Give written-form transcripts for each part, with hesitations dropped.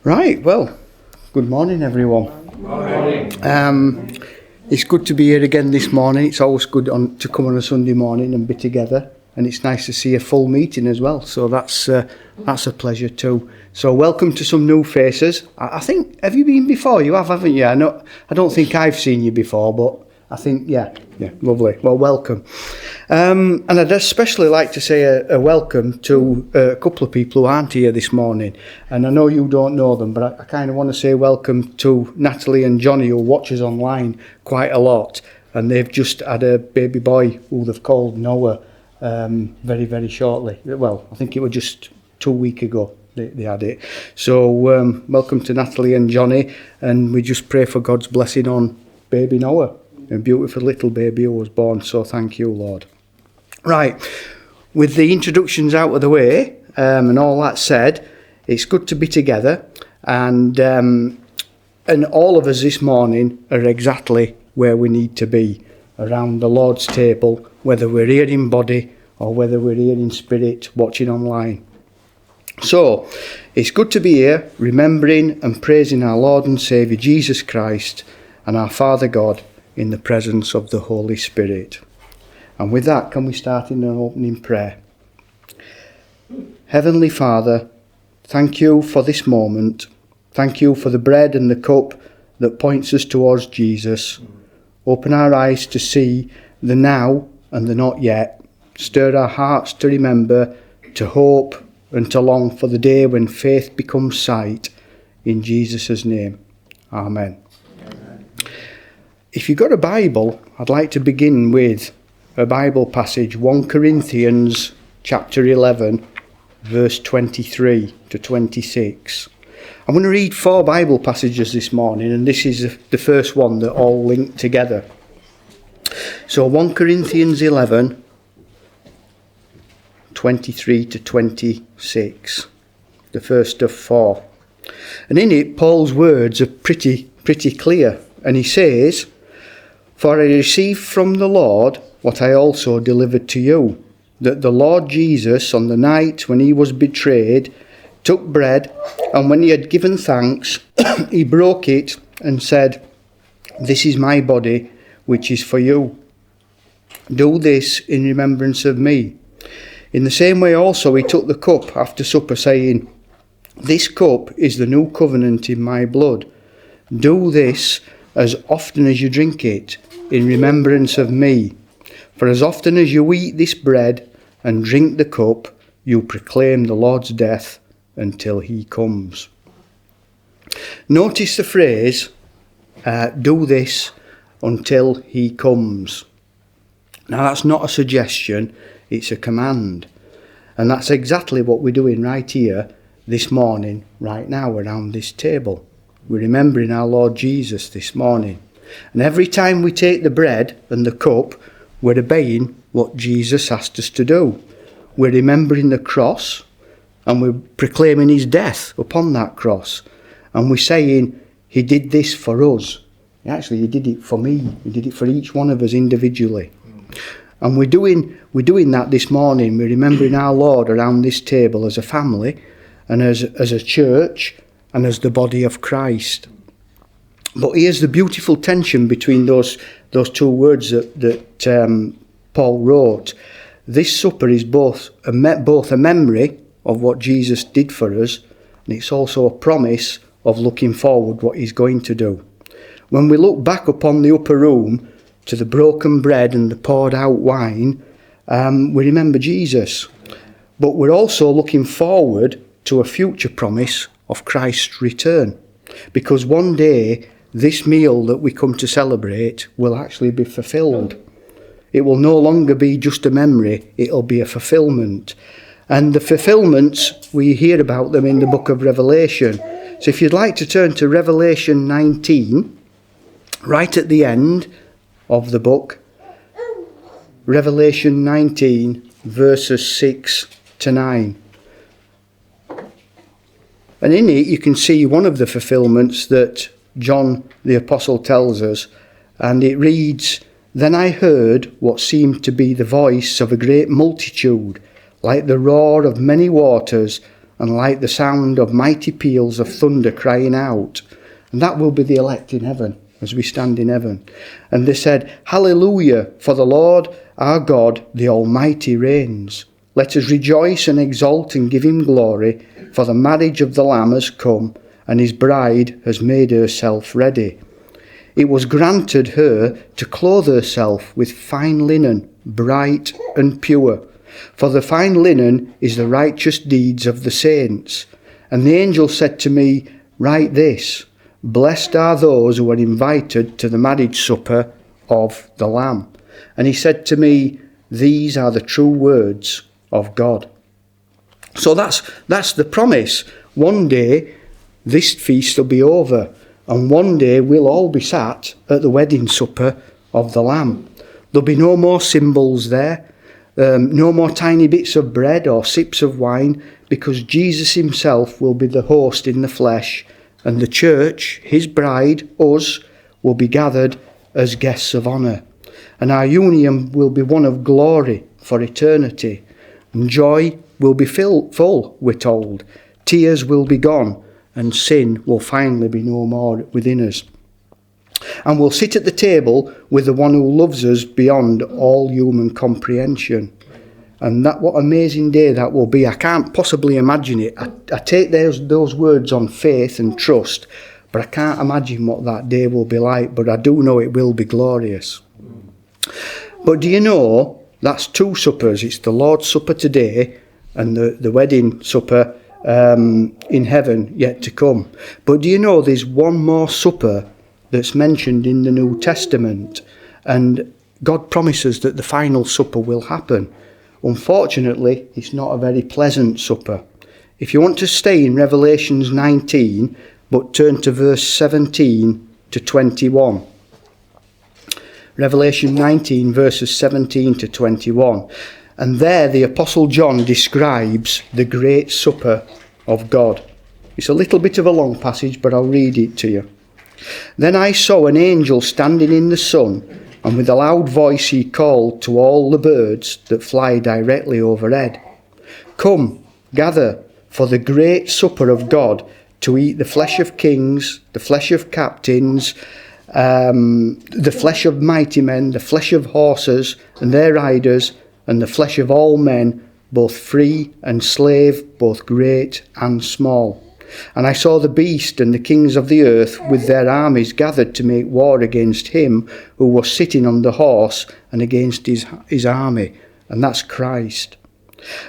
Right, well, good morning everyone. Morning. It's good to be here again this morning. It's always good to come on a Sunday morning and be together, and it's nice to see a full meeting as well, so that's a pleasure too. So welcome to some new faces. I think, have you been before? You have, haven't you? I don't think I've seen you before, but I think, yeah, lovely. Well, welcome. And I'd especially like to say a welcome to a couple of people who aren't here this morning. And I know you don't know them, but I kind of want to say welcome to Natalie and Johnny, who watch us online quite a lot. And they've just had a baby boy who they've called Noah very, very shortly. Well, I think it was just 2 weeks ago they had it. So welcome to Natalie and Johnny. And we just pray for God's blessing on baby Noah. A beautiful little baby who was born, so thank you, Lord. Right, with the introductions out of the way and all that said, it's good to be together, and all of us this morning are exactly where we need to be, around the Lord's table, whether we're here in body or whether we're here in spirit watching online. So, it's good to be here, remembering and praising our Lord and Saviour Jesus Christ and our Father God, in the presence of the Holy Spirit. And with that, can we start in an opening prayer? Heavenly Father, thank you for this moment. Thank you for the bread and the cup that points us towards Jesus. Open our eyes to see the now and the not yet. Stir our hearts to remember, to hope and to long for the day when faith becomes sight. In Jesus' name, Amen. If you've got a Bible, I'd like to begin with a Bible passage, 1 Corinthians chapter 11, verse 23 to 26. I'm going to read 4 Bible passages this morning, and this is the first one that all link together. So 1 Corinthians 11, 23 to 26, the first of 4. And in it, Paul's words are pretty clear, and he says, "For I received from the Lord what I also delivered to you, that the Lord Jesus, on the night when he was betrayed, took bread, and when he had given thanks, he broke it and said, 'This is my body, which is for you. Do this in remembrance of me.' In the same way also he took the cup after supper, saying, 'This cup is the new covenant in my blood. Do this as often as you drink it, in remembrance of me. For as often as you eat this bread and drink the cup, you proclaim the Lord's death until he comes.'" Notice the phrase, "do this until he comes." Now that's not a suggestion, it's a command. And that's exactly what we're doing right here this morning, right now, around this table. We're remembering our Lord Jesus this morning. And every time we take the bread and the cup, we're obeying what Jesus asked us to do. We're remembering the cross, and we're proclaiming his death upon that cross. And we're saying, he did this for us. Actually, he did it for me. He did it for each one of us individually. And we're doing that this morning. We're remembering our Lord around this table as a family, and as a church, and as the body of Christ. But here's the beautiful tension between those two words that Paul wrote. This supper is both a memory of what Jesus did for us, and it's also a promise of looking forward what he's going to do. When we look back upon the upper room to the broken bread and the poured out wine, we remember Jesus. But we're also looking forward to a future promise of Christ's return, because one day this meal that we come to celebrate will actually be fulfilled. It will no longer be just a memory, it'll be a fulfillment. And the fulfillments, we hear about them in the book of Revelation. So if you'd like to turn to Revelation 19, right at the end of the book, Revelation 19, verses 6 to 9. And in it you can see one of the fulfillments that John the Apostle tells us, and it reads, "Then I heard what seemed to be the voice of a great multitude, like the roar of many waters, and like the sound of mighty peals of thunder crying out. And that will be the elect in heaven, as we stand in heaven. And they said, Hallelujah, for the Lord our God, the Almighty reigns. Let us rejoice and exult and give him glory, for the marriage of the Lamb has come, and his bride has made herself ready. It was granted her to clothe herself with fine linen, bright and pure. For the fine linen is the righteous deeds of the saints. And the angel said to me, Write this, Blessed are those who are invited to the marriage supper of the Lamb. And he said to me, These are the true words of God. So that's the promise. One day this feast will be over, and one day we'll all be sat at the wedding supper of the Lamb. There'll be no more symbols there, no more tiny bits of bread or sips of wine, because Jesus himself will be the host in the flesh, and the church, his bride, us, will be gathered as guests of honour. And our union will be one of glory for eternity. And joy will be full, we're told. Tears will be gone, and sin will finally be no more within us. And we'll sit at the table with the one who loves us beyond all human comprehension. And that, what amazing day that will be. I can't possibly imagine it. I take those words on faith and trust, but I can't imagine what that day will be like. But I do know it will be glorious. But do you know, that's two suppers. It's the Lord's Supper today and the wedding supper in heaven yet to come. But do you know there's one more supper that's mentioned in the New Testament, and God promises that the final supper will happen. Unfortunately, it's not a very pleasant supper. If you want to stay in Revelations 19, but turn to verse 17 to 21. Revelation 19, verses 17 to 21. And there the Apostle John describes the great supper of God. It's a little bit of a long passage, but I'll read it to you. Then I saw an angel standing in the sun, and with a loud voice he called to all the birds that fly directly overhead. Come, gather for the great supper of God, to eat the flesh of kings, the flesh of captains, the flesh of mighty men, the flesh of horses and their riders, and the flesh of all men, both free and slave, both great and small. And I saw the beast and the kings of the earth with their armies gathered to make war against him who was sitting on the horse and against his army, and that's Christ.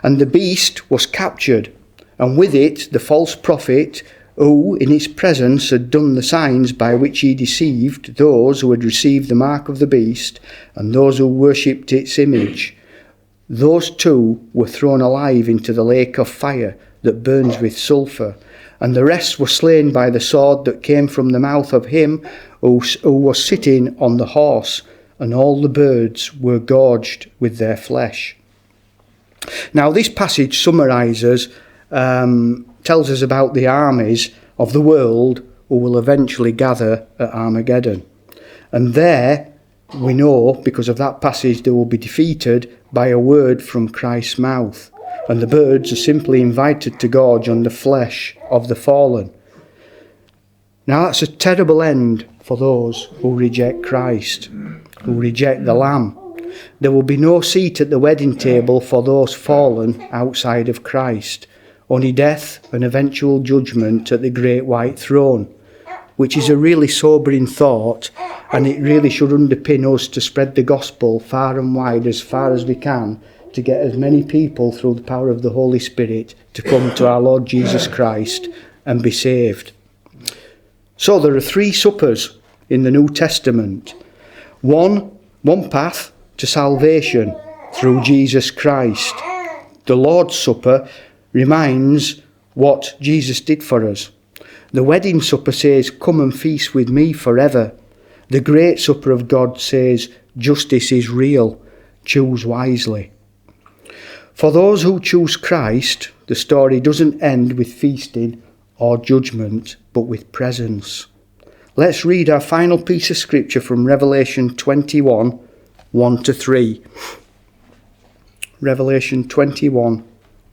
And the beast was captured, and with it the false prophet, who in its presence had done the signs by which he deceived those who had received the mark of the beast and those who worshipped its image. Those two were thrown alive into the lake of fire that burns with sulphur, and the rest were slain by the sword that came from the mouth of him who was sitting on the horse, and all the birds were gorged with their flesh. Now this passage summarises, tells us about the armies of the world who will eventually gather at Armageddon. And there, we know, because of that passage, they will be defeated by a word from Christ's mouth. And the birds are simply invited to gorge on the flesh of the fallen. Now that's a terrible end for those who reject Christ, who reject the Lamb. There will be no seat at the wedding table for those fallen outside of Christ. Only death and eventual judgment at the great white throne, which is a really sobering thought, and it really should underpin us to spread the gospel far and wide as far as we can, to get as many people through the power of the Holy Spirit to come to our Lord Jesus Christ and be saved. So there are three suppers in the New Testament. One path to salvation through Jesus Christ. The Lord's Supper reminds what Jesus did for us. The wedding supper says, come and feast with me forever. The great supper of God says, justice is real, choose wisely. For those who choose Christ, the story doesn't end with feasting or judgment, but with presence. Let's read our final piece of scripture from Revelation 21, 1 to 3. Revelation 21,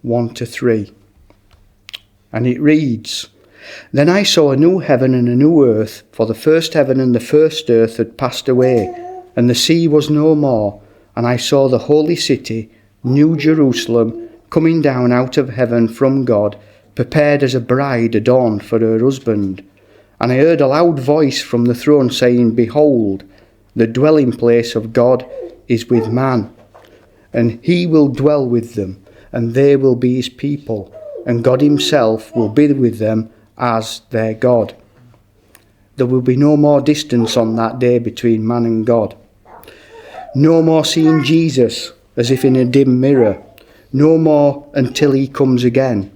1 to 3. And it reads, "Then I saw a new heaven and a new earth, for the first heaven and the first earth had passed away, and the sea was no more. And I saw the holy city, New Jerusalem, coming down out of heaven from God, prepared as a bride adorned for her husband. And I heard a loud voice from the throne saying, Behold, the dwelling place of God is with man, and he will dwell with them, and they will be his people, and God himself will be with them as their God." There will be no more distance on that day between man and God. No more seeing Jesus as if in a dim mirror. No more until he comes again.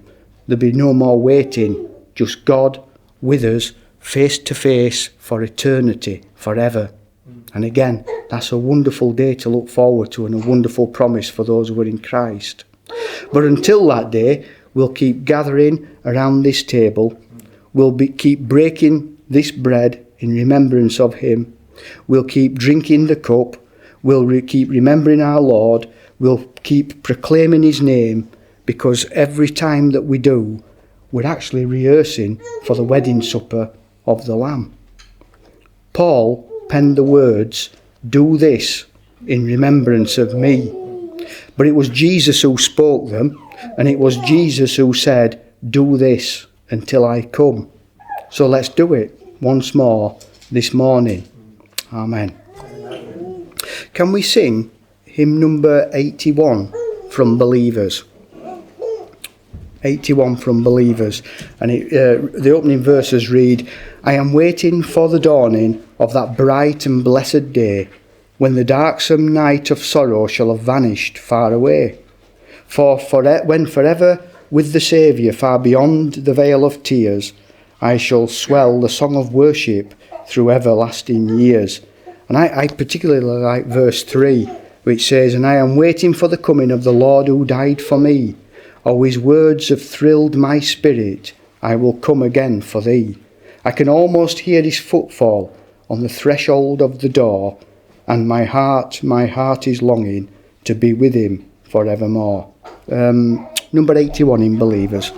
There'll be no more waiting, just God with us, face to face for eternity, forever. And again, that's a wonderful day to look forward to and a wonderful promise for those who are in Christ. But until that day, we'll keep gathering around this table. We'll keep breaking this bread in remembrance of him. We'll keep drinking the cup. We'll keep remembering our Lord. We'll keep proclaiming his name, because every time that we do, we're actually rehearsing for the wedding supper of the Lamb. Paul penned the words, "Do this in remembrance of me." But it was Jesus who spoke them, and it was Jesus who said, "Do this until I come." So let's do it once more this morning. Amen. Can we sing hymn number 81 from Believers? 81 from Believers. And the opening verses read, "I am waiting for the dawning of that bright and blessed day, when the darksome night of sorrow shall have vanished far away. When forever with the Saviour far beyond the veil of tears, I shall swell the song of worship through everlasting years." And I particularly like verse 3, which says, "And I am waiting for the coming of the Lord who died for me. Oh, his words have thrilled my spirit. I will come again for thee. I can almost hear his footfall on the threshold of the door, and my heart is longing to be with him forevermore." Number 81 in Believers.